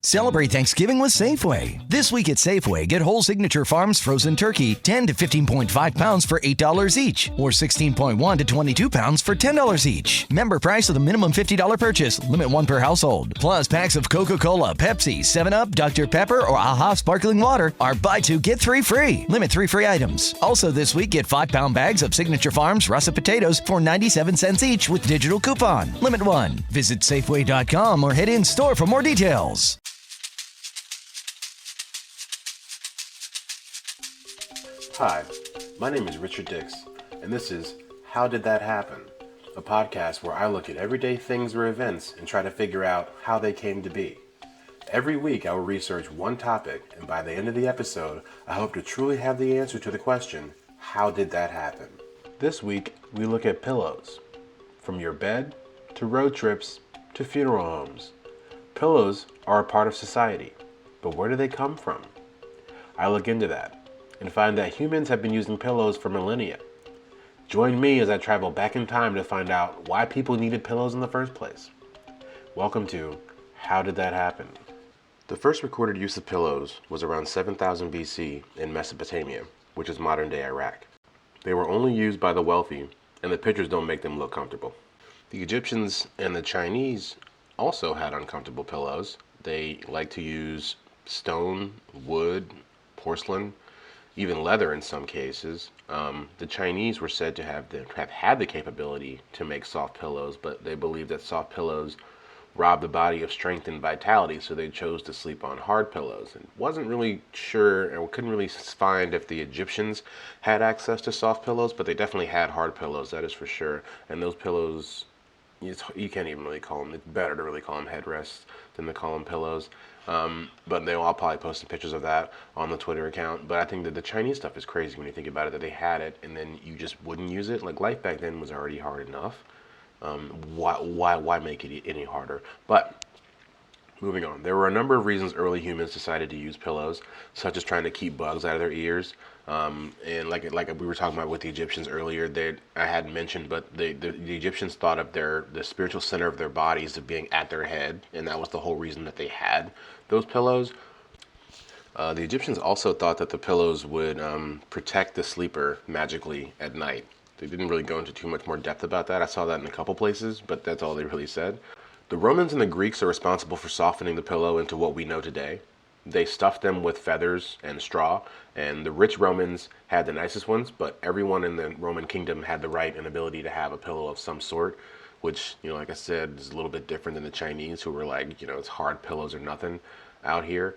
Celebrate Thanksgiving with Safeway. This week at Safeway, get whole Signature Farms frozen turkey, 10 to 15.5 pounds for $8 each, or 16.1 to 22 pounds for $10 each. Member price of the minimum $50 purchase, limit one per household. Plus, packs of Coca-Cola, Pepsi, 7-Up, Dr. Pepper, or AHA sparkling water are buy two, get three free. Limit 3 free items. Also this week, get 5-pound bags of Signature Farms russet potatoes for 97 cents each with digital coupon. Limit 1. Visit Safeway.com or head in store for more details. Hi, my name is Richard Dix, and this is How Did That Happen? A podcast where I look at everyday things or events and try to figure out how they came to be. Every week I will research one topic, and by the end of the episode, I hope to truly have the answer to the question, how did that happen? This week, we look at pillows. From your bed, to road trips, to funeral homes. Pillows are a part of society, but where do they come from? I look into that and find that humans have been using pillows for millennia. Join me as I travel back in time to find out why people needed pillows in the first place. Welcome to How Did That Happen? The first recorded use of pillows was around 7000 BC in Mesopotamia, which is modern-day Iraq. They were only used by the wealthy, and the pictures don't make them look comfortable. The Egyptians and the Chinese also had uncomfortable pillows. They like to use stone, wood, porcelain, even leather in some cases. The Chinese were said to have had the capability to make soft pillows, but they believed that soft pillows rob the body of strength and vitality, so they chose to sleep on hard pillows. And wasn't really sure, and couldn't really find if the Egyptians had access to soft pillows, but they definitely had hard pillows, that is for sure. And those pillows, you can't even really call them, it's better to really call them headrests than to call them pillows. But I'll probably post some pictures of that on the Twitter account. But I think that the Chinese stuff is crazy when you think about it, that they had it and then you just wouldn't use it. Like, life back then was already hard enough. Why make it any harder? But moving on, there were a number of reasons early humans decided to use pillows, such as trying to keep bugs out of their ears. And like we were talking about with the Egyptians earlier, I hadn't mentioned, but the Egyptians thought of the spiritual center of their bodies of being at their head, and that was the whole reason that they had those pillows. The Egyptians also thought that the pillows would protect the sleeper magically at night. They didn't really go into too much more depth about that. I saw that in a couple places, but that's all they really said. The Romans and the Greeks are responsible for softening the pillow into what we know today. They stuffed them with feathers and straw, and the rich Romans had the nicest ones, but everyone in the Roman kingdom had the right and ability to have a pillow of some sort, which, like I said, is a little bit different than the Chinese, who were like, it's hard pillows or nothing out here.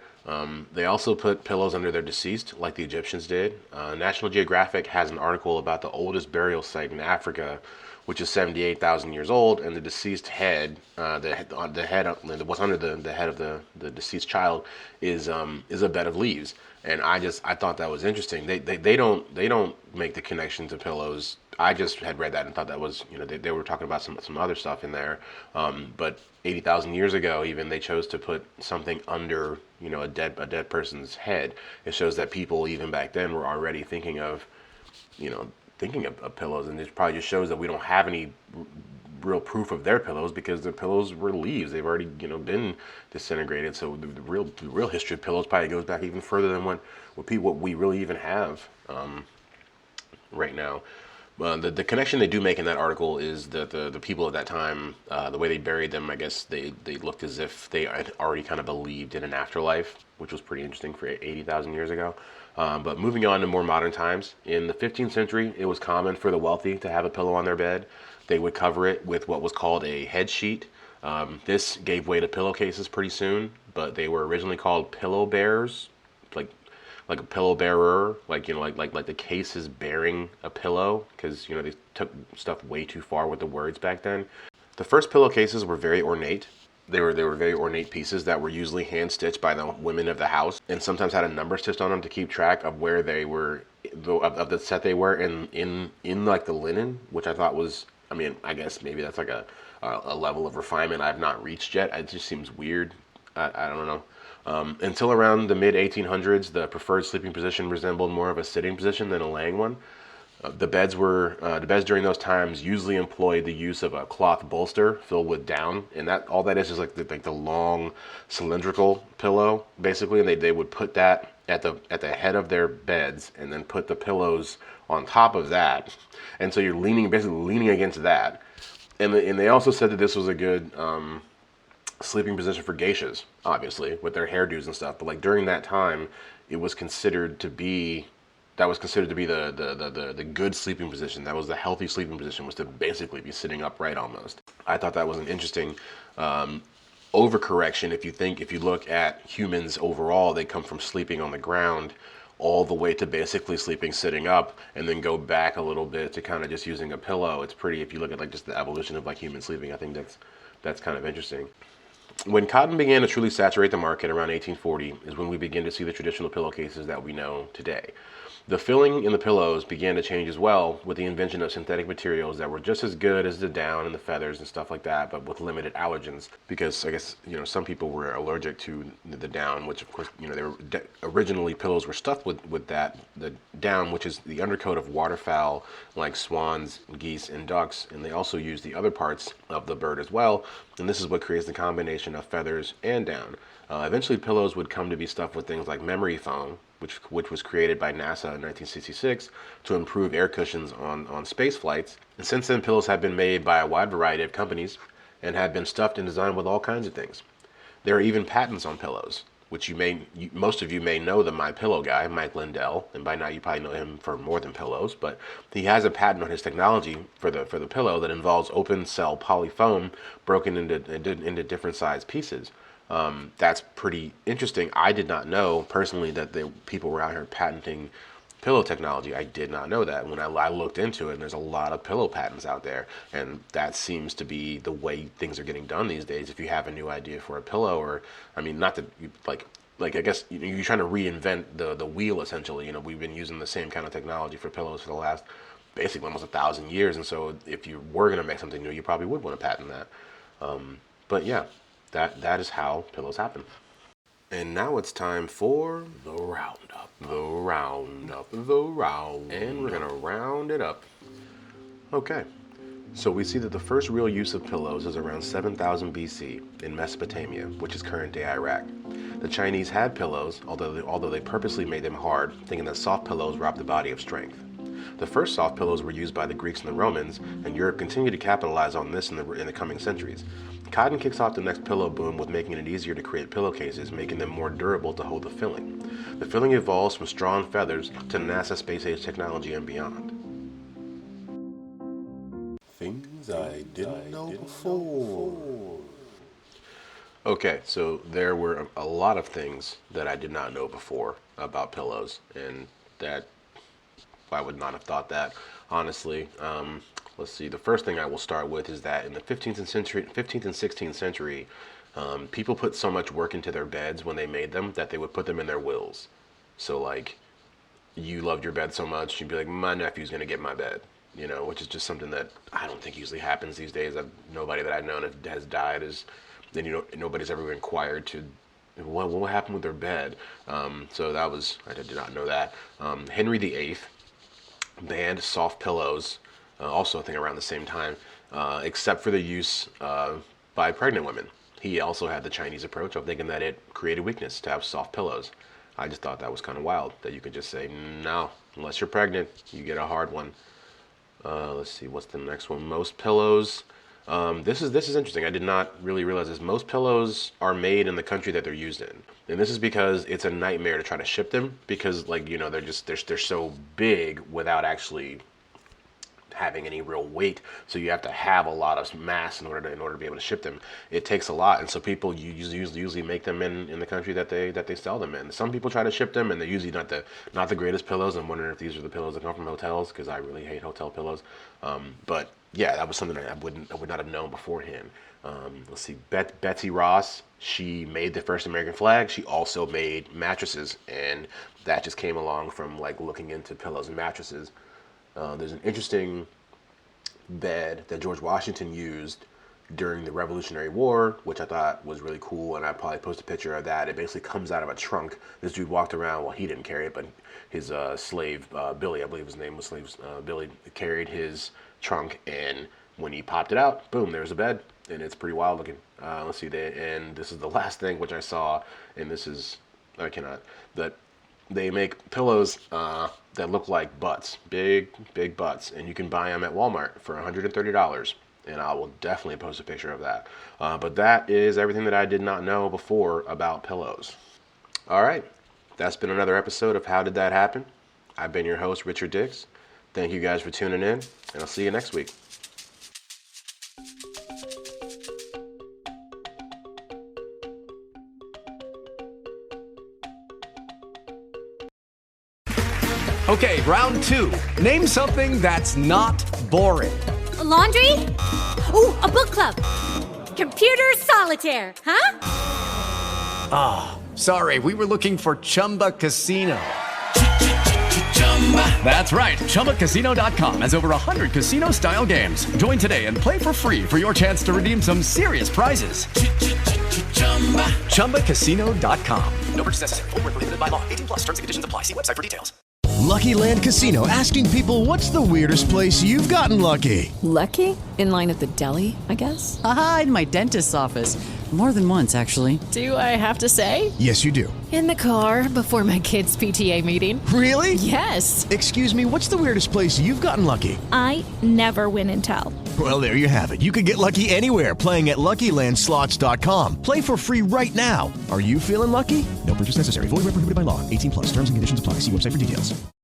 They also put pillows under their deceased, like the Egyptians did. National Geographic has an article about the oldest burial site in Africa, which is 78,000 years old, and the deceased head, the head, what's under the head of the deceased child, is a bed of leaves. And I thought that was interesting. They don't make the connection to pillows. I just had read that and thought that was, they were talking about some other stuff in there. But 80,000 years ago, even, they chose to put something under, a dead person's head. It shows that people even back then were already thinking of pillows, and it probably just shows that we don't have any real proof of their pillows because their pillows were leaves. They've already been disintegrated. So the real history of pillows probably goes back even further than what we really even have right now. The connection they do make in that article is that the people at that time, the way they buried them, I guess they looked as if they had already kind of believed in an afterlife, which was pretty interesting for 80,000 years ago. But moving on to more modern times, in the 15th century, it was common for the wealthy to have a pillow on their bed. They would cover it with what was called a head sheet. This gave way to pillowcases pretty soon, but they were originally called pillow bearers, like a pillow bearer, like the case is bearing a pillow, because they took stuff way too far with the words back then. The first pillowcases were very ornate. They were very ornate pieces that were usually hand stitched by the women of the house, and sometimes had a number stitched on them to keep track of where they were, of the set they were in like the linen, which I thought was, I guess maybe that's like a level of refinement I've not reached yet. It just seems weird. I don't know. Until around the mid-1800s, the preferred sleeping position resembled more of a sitting position than a laying one. The beds during those times usually employed the use of a cloth bolster filled with down, and that all that is like the long cylindrical pillow basically, and they would put that at the head of their beds, and then put the pillows on top of that, and so you're basically leaning against that, and they also said that this was a good sleeping position for geishas, obviously, with their hairdos and stuff. But like during that time, it was considered to be the good sleeping position. That was the healthy sleeping position, was to basically be sitting upright almost. I thought that was an interesting overcorrection. If you look at humans overall, they come from sleeping on the ground all the way to basically sleeping sitting up, and then go back a little bit to kind of just using a pillow. It's pretty, if you look at like just the evolution of like human sleeping, I think that's kind of interesting. When cotton began to truly saturate the market around 1840 is when we begin to see the traditional pillowcases that we know today. The filling in the pillows began to change as well with the invention of synthetic materials that were just as good as the down and the feathers and stuff like that, but with limited allergens. Because I guess, some people were allergic to the down, which of course, they were originally pillows were stuffed with the down, which is the undercoat of waterfowl like swans, geese, and ducks, and they also use the other parts of the bird as well, and this is what creates the combination of feathers and down. Eventually, pillows would come to be stuffed with things like memory foam, which was created by NASA in 1966 to improve air cushions on space flights. And since then, pillows have been made by a wide variety of companies and have been stuffed and designed with all kinds of things. There are even patents on pillows, which most of you may know the My Pillow guy, Mike Lindell, and by now you probably know him for more than pillows. But he has a patent on his technology for the pillow that involves open cell polyfoam broken into different size pieces. That's pretty interesting. I did not know personally that people were out here patenting pillow technology. I did not know that. When I looked into it, and there's a lot of pillow patents out there, and that seems to be the way things are getting done these days. If you have a new idea for a pillow, or I mean, not that like I guess you're trying to reinvent the wheel essentially. We've been using the same kind of technology for pillows for the last basically almost 1,000 years, and so if you were going to make something new, you probably would want to patent that. But yeah, that is how pillows happen. And now it's time for the roundup. The roundup. The round. And we're gonna round it up. Okay. So we see that the first real use of pillows is around 7000 BC in Mesopotamia, which is current-day Iraq. The Chinese had pillows, although they purposely made them hard, thinking that soft pillows robbed the body of strength. The first soft pillows were used by the Greeks and the Romans, and Europe continued to capitalize on this in the coming centuries. Cotton kicks off the next pillow boom with making it easier to create pillowcases, making them more durable to hold the filling. The filling evolves from straw and feathers to NASA space-age technology and beyond. Things I didn't know before. Okay, so there were a lot of things that I did not know before about pillows, and that I would not have thought that, honestly. Let's see. The first thing I will start with is that in the 15th and 16th century, people put so much work into their beds when they made them that they would put them in their wills. So like, you loved your bed so much, you'd be like, my nephew's gonna get my bed, which is just something that I don't think usually happens these days. Nobody that I've known has died, nobody's ever inquired to what happened with their bed. So I did not know that. Henry VIII banned soft pillows, also I think around the same time, except for the use by pregnant women. He also had the Chinese approach of thinking that it created weakness to have soft pillows. I just thought that was kind of wild, that you could just say, no, unless you're pregnant, you get a hard one. Let's see, what's the next one? Most pillows. This is interesting. I did not really realize this. Most pillows are made in the country that they're used in, and this is because it's a nightmare to try to ship them, because they're so big without actually having any real weight. So you have to have a lot of mass in order to be able to ship them. It takes a lot, and so people usually make them in the country that they sell them in. Some people try to ship them, and they're usually not the greatest pillows. I'm wondering if these are the pillows that come from hotels, because I really hate hotel pillows. But yeah, that was something that I would not have known beforehand. Let's see, Betsy Ross, she made the first American flag. She also made mattresses, and that just came along from like looking into pillows and mattresses. There's an interesting bed that George Washington used during the Revolutionary War, which I thought was really cool, and I probably post a picture of that. It basically comes out of a trunk. This dude walked around, well, he didn't carry it, but his slave, Billy, I believe his name was Billy, carried his trunk, and when he popped it out, boom, there's a bed, and it's pretty wild looking. Let's see, and this is the last thing which I saw, and this is, that they make pillows that look like butts, big butts, and you can buy them at Walmart for $130, and I will definitely post a picture of that. But that is everything that I did not know before about pillows. All right, that's been another episode of How Did That Happen? I've been your host, Richard Dix. Thank you guys for tuning in, and I'll see you next week. Okay, round two. Name something that's not boring. A laundry? Ooh, a book club. Computer solitaire, huh? Sorry, we were looking for Chumba Casino. That's right. ChumbaCasino.com has over 100 casino-style games. Join today and play for free for your chance to redeem some serious prizes. ChumbaCasino.com. No purchase necessary. Void where prohibited by law. 18+. Terms and conditions apply. See website for details. Lucky Land Casino, asking people, what's the weirdest place you've gotten lucky? Lucky? In line at the deli, I guess? Aha, in my dentist's office. More than once, actually. Do I have to say? Yes, you do. In the car before my kids' PTA meeting. Really? Yes. Excuse me, what's the weirdest place you've gotten lucky? I never win and tell. Well, there you have it. You can get lucky anywhere, playing at LuckyLandSlots.com. Play for free right now. Are you feeling lucky? No purchase necessary. Void where prohibited by law. 18+. Terms and conditions apply. See website for details.